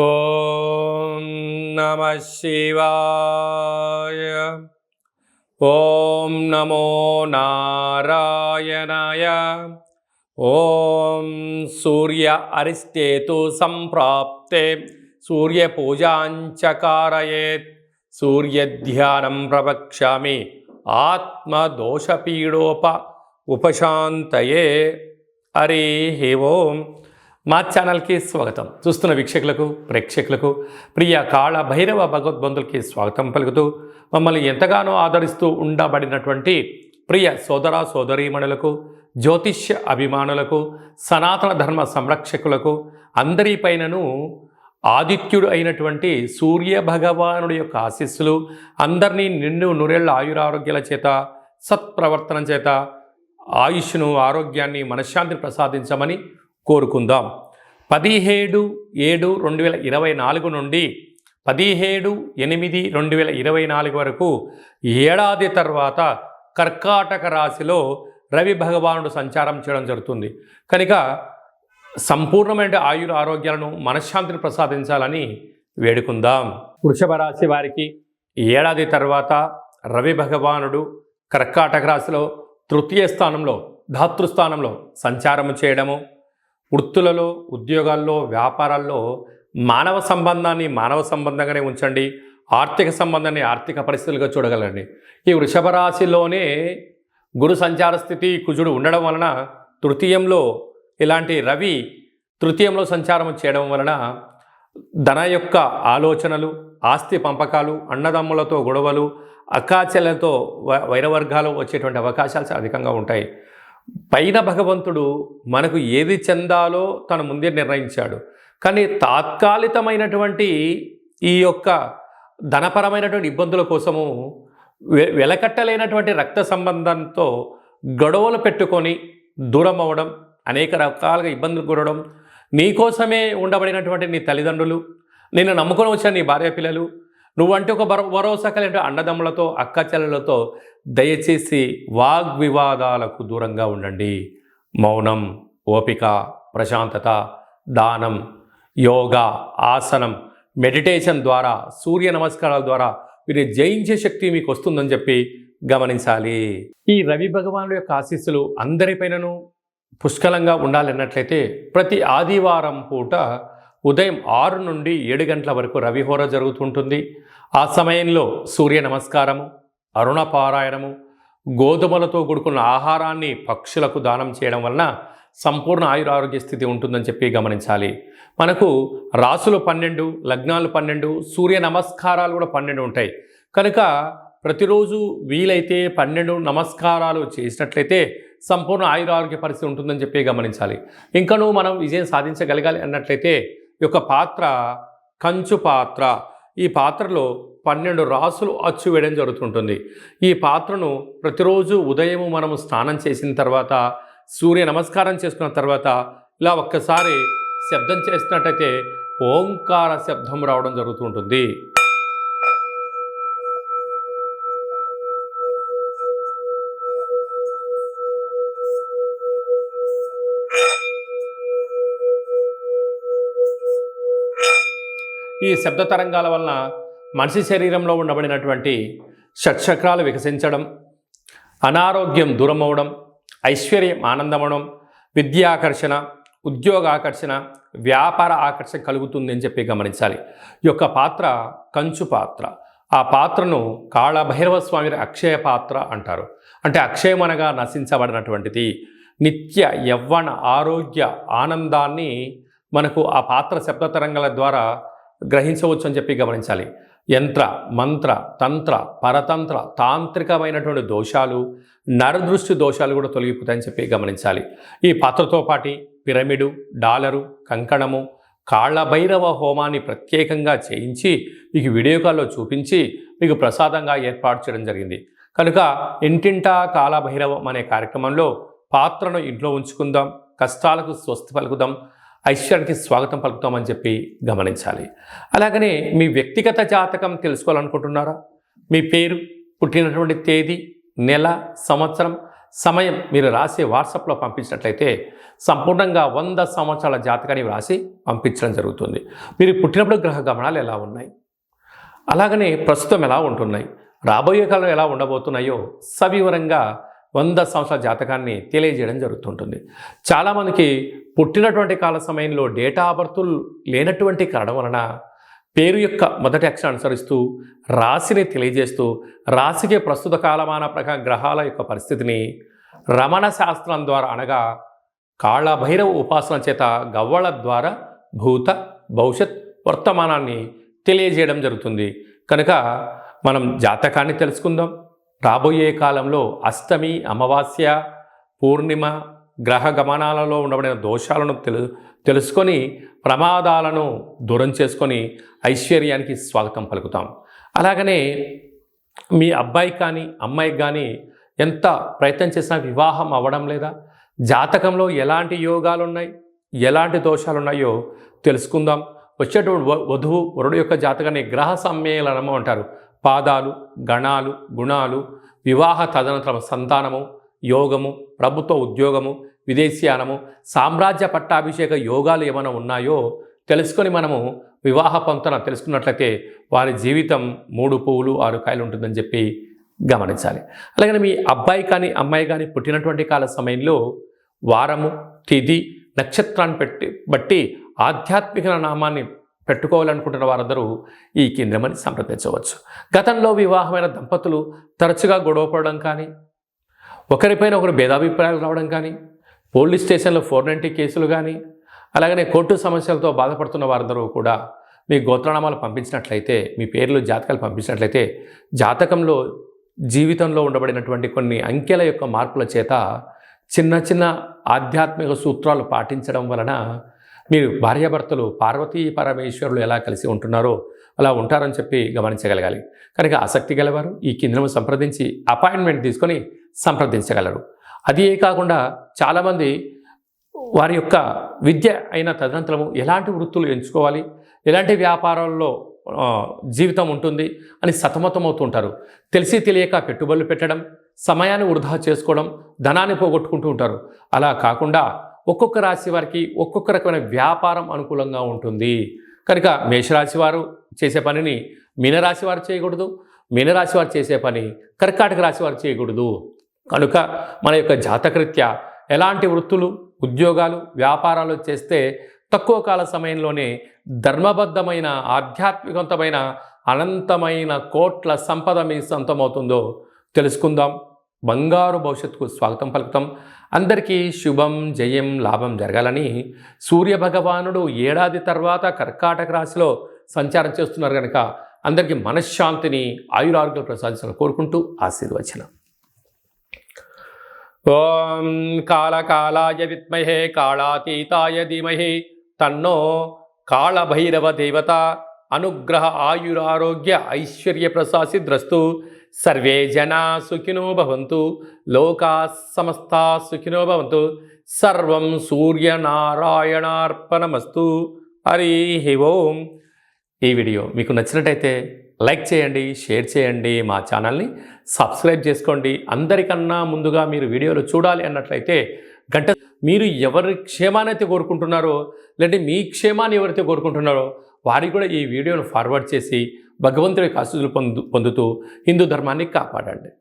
ఓం నమః శివాయ. ఓం నమో నారాయణాయ. ఓం సూర్య అరిష్టేతు సంప్రాప్తే సూర్యపూజాంచకారయేత్. సూర్యధ్యానం ప్రవక్ష్యామి ఉపశాంతయే. హరి ఓం. మా ఛానల్కి స్వాగతం. చూస్తున్న వీక్షకులకు ప్రేక్షకులకు ప్రియ కాళ భైరవ భగవద్బంధులకి స్వాగతం పలుకుతూ మమ్మల్ని ఎంతగానో ఆదరిస్తూ ఉండబడినటువంటి ప్రియ సోదర సోదరీమణులకు, జ్యోతిష్య అభిమానులకు, సనాతన ధర్మ సంరక్షకులకు అందరిపైనను ఆదిత్యుడు అయినటువంటి సూర్య భగవానుడి యొక్క ఆశీస్సులు అందరినీ నిండు నూరేళ్ల ఆయురారోగ్యాల చేత, సత్ప్రవర్తన చేత ఆయుష్ను, ఆరోగ్యాన్ని, మనశ్శాంతిని ప్రసాదించమని కోరుకుందాం. 17/7/2024 నుండి 17/8/2024 వరకు ఏడాది తర్వాత కర్కాటక రాశిలో రవి భగవానుడు సంచారం చేయడం జరుగుతుంది. కనుక సంపూర్ణమైన ఆరోగ్యాలను, మనశ్శాంతిని ప్రసాదించాలని వేడుకుందాం. వృషభ రాశి వారికి ఏడాది తర్వాత రవి భగవానుడు కర్కాటక రాశిలో తృతీయ స్థానంలో, ధాతృస్థానంలో సంచారం చేయడము, వృత్తులలో, ఉద్యోగాల్లో, వ్యాపారాల్లో మానవ సంబంధాన్ని మానవ సంబంధంగానే ఉంచండి, ఆర్థిక సంబంధాన్ని ఆర్థిక పరిస్థితులుగా చూడగలండి. ఈ వృషభ రాశిలోనే గురు సంచార స్థితి, కుజుడు ఉండడం వలన తృతీయంలో ఇలాంటి రవి తృతీయంలో సంచారం చేయడం వలన ధన యొక్క ఆలోచనలు, ఆస్తి పంపకాలు, అన్నదమ్ములతో గొడవలు, అక్కాచెల్లెలతో వైరవర్గాలు వచ్చేటువంటి అవకాశాలు అధికంగా ఉంటాయి. పైన భగవంతుడు మనకు ఏది చెందాలో తను ముందే నిర్ణయించాడు. కానీ తాత్కాలికమైనటువంటి ఈ యొక్క ధనపరమైనటువంటి ఇబ్బందుల కోసము వెలకట్టలేనటువంటి రక్త సంబంధంతో గొడవలు పెట్టుకొని దూరం అవ్వడం, అనేక రకాలుగా ఇబ్బందులు కూడడం, నీకోసమే ఉండబడినటువంటి నీ తల్లిదండ్రులు, నిన్ను నమ్ముకొని వచ్చిన నీ భార్య పిల్లలు, నువ్వంటే ఒక భరోసా కలిగిన అన్నదమ్ములతో, అక్కచెల్లెలతో దయచేసి వాగ్వివాదాలకు దూరంగా ఉండండి. మౌనం, ఓపిక, ప్రశాంతత, దానం, యోగా, ఆసనం, మెడిటేషన్ ద్వారా, సూర్య నమస్కారాల ద్వారా వీరిని జయించే శక్తి మీకు వస్తుందని చెప్పి గమనించాలి. ఈ రవి భగవానుడు యొక్క ఆశీస్సులు అందరిపైనను పుష్కలంగా ఉండాలన్నట్లయితే ప్రతి ఆదివారం పూట ఉదయం 6 నుండి 7 గంటల వరకు రవిహోర జరుగుతుంటుంది. ఆ సమయంలో సూర్య నమస్కారము, అరుణ పారాయణము, గోధుమలతో కూడుకున్న ఆహారాన్ని పక్షులకు దానం చేయడం వలన సంపూర్ణ ఆయురారోగ్య స్థితి ఉంటుందని చెప్పి గమనించాలి. మనకు రాసులు 12, లగ్నాలు 12, సూర్య నమస్కారాలు కూడా 12 ఉంటాయి. కనుక ప్రతిరోజు వీలైతే 12 నమస్కారాలు చేసినట్లయితే సంపూర్ణ ఆయురారోగ్య పరిస్థితి ఉంటుందని చెప్పి గమనించాలి. ఇంకనూ మనం విజయం సాధించగలగాలి అన్నట్లయితే ఈ యొక్క పాత్ర కంచు పాత్ర. ఈ పాత్రలో 12 రాసులు అచ్చు వేయడం జరుగుతుంటుంది. ఈ పాత్రను ప్రతిరోజు ఉదయము మనము స్నానం చేసిన తర్వాత, సూర్య నమస్కారం చేసుకున్న తర్వాత ఇలా ఒక్కసారి శబ్దం చేసినట్టయితే ఓంకార శబ్దం రావడం జరుగుతుంటుంది. ఈ శబ్ద తరంగాల వలన మనిషి శరీరంలో ఉండబడినటువంటి షట్చక్రాలు వికసించడం, అనారోగ్యం దూరం అవ్వడం, ఐశ్వర్యం ఆనందమవడం, విద్యాకర్షణ, ఉద్యోగ ఆకర్షణ, వ్యాపార ఆకర్షణ కలుగుతుంది అని చెప్పి గమనించాలి. ఈ యొక్క పాత్ర కంచు పాత్ర. ఆ పాత్రను కాళభైరవ స్వామి అక్షయ పాత్ర అంటారు. అంటే అక్షయం అనగా నశించబడినటువంటిది. నిత్య యవ్వన ఆరోగ్య ఆనందాన్ని మనకు ఆ పాత్ర శబ్ద తరంగాల ద్వారా గ్రహించవచ్చు అని చెప్పి గమనించాలి. యంత్ర, మంత్ర, తంత్ర, పరతంత్ర, తాంత్రికమైనటువంటి దోషాలు, నరదృష్టి దోషాలు కూడా తొలగిపోతాయని చెప్పి గమనించాలి. ఈ పాత్రతో పాటు పిరమిడు, డాలరు, కంకణము, కాళభైరవ హోమాన్ని ప్రత్యేకంగా చేయించి మీకు వీడియో కాల్లో చూపించి మీకు ప్రసాదంగా ఏర్పాటు చేయడం జరిగింది. కనుక ఇంటింటా కాళభైరవం అనే కార్యక్రమంలో పాత్రను ఇంట్లో ఉంచుకుందాం, కష్టాలకు స్వస్తి పలుకుదాం, ఐశ్వర్యానికి స్వాగతం పలుకుతామని చెప్పి గమనించాలి. అలాగనే మీ వ్యక్తిగత జాతకం తెలుసుకోవాలనుకుంటున్నారా? మీ పేరు, పుట్టినటువంటి తేదీ, నెల, సంవత్సరం సమయం మీరు రాసి వాట్సాప్లో పంపించినట్లయితే సంపూర్ణంగా 100 సంవత్సరాల జాతకాన్ని రాసి పంపించడం జరుగుతుంది. మీరు పుట్టినప్పుడు గ్రహ గమనాలు ఎలా ఉన్నాయి, అలాగనే ప్రస్తుతం ఎలా ఉంటున్నాయి, రాబోయే కాలం ఎలా ఉండబోతున్నాయో సవివరంగా 100 సంవత్సరాల జాతకాన్ని తెలియజేయడం జరుగుతుంటుంది. చాలామందికి పుట్టినటువంటి కాల సమయంలో డేటా ఆఫ్ బర్త్ లేనటువంటి కారణం వలన పేరు యొక్క మొదటి అక్షరం అనుసరిస్తూ రాశిని తెలియజేస్తూ రాశికి ప్రస్తుత కాలమాన ప్రకారం గ్రహాల యొక్క పరిస్థితిని రమణ శాస్త్రం ద్వారా అనగా కాళభైరవ ఉపాసన చేత గవ్వళ ద్వారా భూత భవిష్యత్ వర్తమానాన్ని తెలియజేయడం జరుగుతుంది. కనుక మనం జాతకాన్ని తెలుసుకుందాం. రాబోయే కాలంలో అష్టమి, అమావాస్య, పూర్ణిమ గ్రహ గమనాలలో ఉండబడిన దోషాలను తెలుసుకొని ప్రమాదాలను దూరం చేసుకొని ఐశ్వర్యానికి స్వాగతం పలుకుతాం. అలాగనే మీ అబ్బాయి కానీ అమ్మాయికి కానీ ఎంత ప్రయత్నం చేసినా వివాహం అవ్వడం లేదా, జాతకంలో ఎలాంటి యోగాలు ఉన్నాయి, ఎలాంటి దోషాలు ఉన్నాయో తెలుసుకుందాం. వచ్చేటువంటి వధువు వరుడు యొక్క జాతకాన్ని గ్రహ సమ్మేళనము అంటారు. పాదాలు, గణాలు, గుణాలు, వివాహ తదనంతరం సంతానము, యోగము, ప్రభుత్వ ఉద్యోగము, విదేశీయానము, సామ్రాజ్య పట్టాభిషేక యోగాలు ఏమైనా ఉన్నాయో తెలుసుకొని మనము వివాహ పంతన తెలుసుకున్నట్లయితే వారి జీవితం 3 పువ్వులు 6 కాయలు ఉంటుందని చెప్పి గమనించాలి. అలాగే మీ అబ్బాయి కానీ అమ్మాయి కానీ పుట్టినటువంటి కాల సమయంలో వారము, తిథి, నక్షత్రాన్ని బట్టి ఆధ్యాత్మిక నామాన్ని పెట్టుకోవాలనుకుంటున్న వారందరూ ఈ కేంద్రమని సంప్రదించవచ్చు. గతంలో వివాహమైన దంపతులు తరచుగా గొడవపడడం కానీ, ఒకరిపైన ఒకరు భేదాభిప్రాయాలు రావడం కానీ, పోలీస్ స్టేషన్లో 490 కేసులు కానీ, అలాగనే కోర్టు సమస్యలతో బాధపడుతున్న వారందరూ కూడా మీ గోత్రనామాలు పంపించినట్లయితే, మీ పేర్లు జాతకాలు పంపించినట్లయితే జాతకంలో జీవితంలో ఉండబడినటువంటి కొన్ని అంకెల యొక్క మార్పుల చేత చిన్న చిన్న ఆధ్యాత్మిక సూత్రాలు పాటించడం వలన మీరు భార్యాభర్తలు పార్వతీ పరమేశ్వరులు ఎలా కలిసి ఉంటున్నారో అలా ఉంటారని చెప్పి గమనించగలగాలి. కనుక ఆసక్తి గలవారు ఈ కేంద్రం సంప్రదించి అపాయింట్మెంట్ తీసుకొని సంప్రదించగలరు. అదే కాకుండా చాలామంది వారి యొక్క విద్య అయిన తదనంతరము ఎలాంటి వృత్తులు ఎంచుకోవాలి, ఎలాంటి వ్యాపారాల్లో జీవితం ఉంటుంది అని సతమతమవుతుంటారు. తెలిసి తెలియక పెట్టుబడులు పెట్టడం, సమయాన్ని వృధా చేసుకోవడం, ధనాన్ని పోగొట్టుకుంటూ ఉంటారు. అలా కాకుండా ఒక్కొక్క రాశి వారికి ఒక్కొక్క రకమైన వ్యాపారం అనుకూలంగా ఉంటుంది. కనుక మేషరాశి వారు చేసే పనిని మీనరాశి వారు చేయకూడదు, మీనరాశి వారు చేసే పని కర్కాటక రాశి వారు చేయకూడదు. కనుక మన యొక్క జాతకరీత్యా ఎలాంటి వృత్తులు, ఉద్యోగాలు, వ్యాపారాలు చేస్తే తక్కువ కాల సమయంలోనే ధర్మబద్ధమైన ఆధ్యాత్మికవంతమైన అనంతమైన కోట్ల సంపద మీ సొంతమవుతుందో తెలుసుకుందాం. బంగారు భవిష్యత్తుకు స్వాగతం పలుకుతాం. అందరికీ శుభం, జయం, లాభం జరగాలని సూర్యభగవానుడు ఏడాది తర్వాత కర్కాటక రాశిలో సంచారం చేస్తున్నారు కనుక అందరికీ మనశ్శాంతిని, ఆయురారోగ్యాలు ప్రసాదించాలని కోరుకుంటూ ఆశీర్వచనం. ఓం కాళకాలాయ విద్మహే కాళాతీతాయ ధీమహి తన్నో కాళభైరవ దేవత అనుగ్రహ ఆయురారోగ్య ఐశ్వర్య ప్రసాసిద్రస్తు. సర్వే జనా సుఖినో భవంతు, లోకా సమస్తా సుఖినో భవంతు. సర్వం సూర్యనారాయణార్పణమస్తు. హరి ఓం. ఈ వీడియో మీకు నచ్చినట్టయితే లైక్ చేయండి, షేర్ చేయండి, మా ఛానల్ని సబ్స్క్రైబ్ చేసుకోండి. అందరికన్నా ముందుగా మీరు వీడియోలు చూడాలి అన్నట్లయితే గంట మీరు ఎవరి క్షేమాన్ని అయితే కోరుకుంటున్నారో, లేదంటే మీ క్షేమాన్ని ఎవరైతే కోరుకుంటున్నారో వారికి కూడా ఈ వీడియోను ఫార్వర్డ్ చేసి భగవంతుడి ఆశీస్సులు పొందుతూ హిందూ ధర్మాన్ని కాపాడండి.